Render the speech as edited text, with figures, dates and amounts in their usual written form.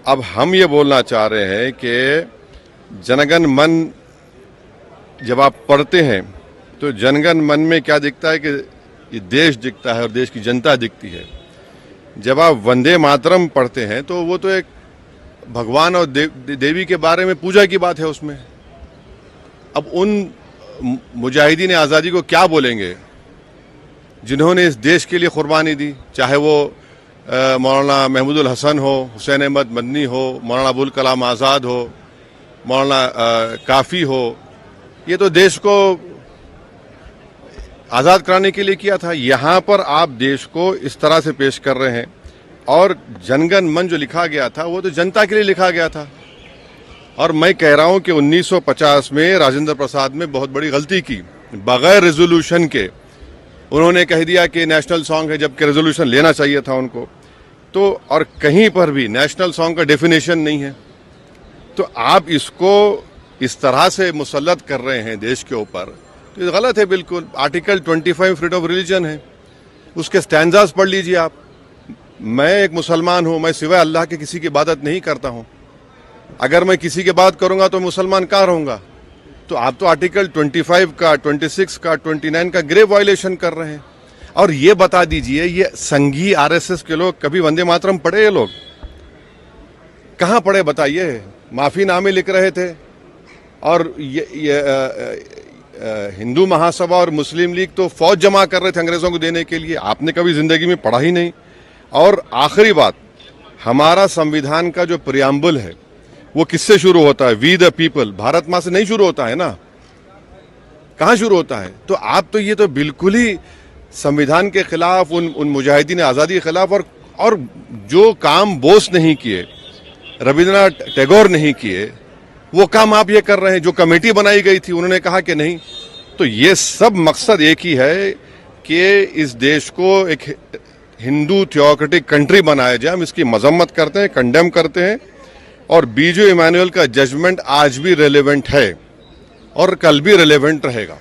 अब हम ये बोलना चाह रहे हैं कि जनगण मन जब आप पढ़ते हैं तो जनगण मन में क्या दिखता है कि ये देश दिखता है और देश की जनता दिखती है। जब आप वंदे मातरम पढ़ते हैं तो वो तो एक भगवान और देवी के बारे में पूजा की बात है उसमें। अब उन मुजाहिदीन आज़ादी को क्या बोलेंगे जिन्होंने इस देश के लिए कुर्बानी दी, चाहे वो मौलाना महमूदुल हसन हो, हुसैन अहमद मदनी हो, मौलाना अबुल कलाम आज़ाद हो, मौलाना काफ़ी हो। ये तो देश को आज़ाद कराने के लिए किया था। यहाँ पर आप देश को इस तरह से पेश कर रहे हैं। और जनगण मन जो लिखा गया था वो तो जनता के लिए लिखा गया था। और मैं कह रहा हूँ कि 1950 में राजेंद्र प्रसाद ने बहुत बड़ी गलती की। बगैर रेजोल्यूशन के उन्होंने कह दिया कि नेशनल सॉन्ग है, जबकि रेजोल्यूशन लेना चाहिए था उनको। तो और कहीं पर भी नेशनल सॉन्ग का डेफिनेशन नहीं है। तो आप इसको इस तरह से मुसल्लत कर रहे हैं देश के ऊपर, तो ये गलत है बिल्कुल। आर्टिकल 25 फ्रीडम ऑफ रिलीजन है, उसके स्टैंजास पढ़ लीजिए आप। मैं एक मुसलमान हूँ, मैं सिवाय अल्लाह के किसी की इबादत नहीं करता हूँ। अगर मैं किसी की बात करूँगा तो मुसलमान कहाँ रहूँगा? तो आप तो आर्टिकल 25 का, 26 का, 29 का ग्रेव वायलेशन कर रहे हैं। और ये बता दीजिए, ये संघी आरएसएस के लोग कभी वंदे मातरम पढ़े? ये लोग कहाँ पढ़े बताइए? माफीनामे लिख रहे थे। और हिंदू महासभा और मुस्लिम लीग तो फौज जमा कर रहे थे अंग्रेजों को देने के लिए। आपने कभी जिंदगी में पढ़ा ही नहीं। और आखिरी बात, हमारा संविधान का जो प्रियम्बल है वो किससे शुरू होता है? वी द पीपल, भारत माँ से नहीं शुरू होता है ना। कहाँ शुरू होता है? तो आप तो ये तो बिल्कुल ही संविधान के खिलाफ, उन मुजाहिदीन आज़ादी के खिलाफ। और जो काम बोस नहीं किए, रविंद्रनाथ टैगोर नहीं किए, वो काम आप ये कर रहे हैं। जो कमेटी बनाई गई थी उन्होंने कहा कि नहीं। तो ये सब मकसद एक ही है कि इस देश को एक हिंदू थियोक्रेटिक कंट्री बनाया जाए। हम इसकी मजम्मत करते हैं, कंडेम करते हैं। और बीजो इमानुएल का जजमेंट आज भी रेलेवेंट है और कल भी रेलेवेंट रहेगा।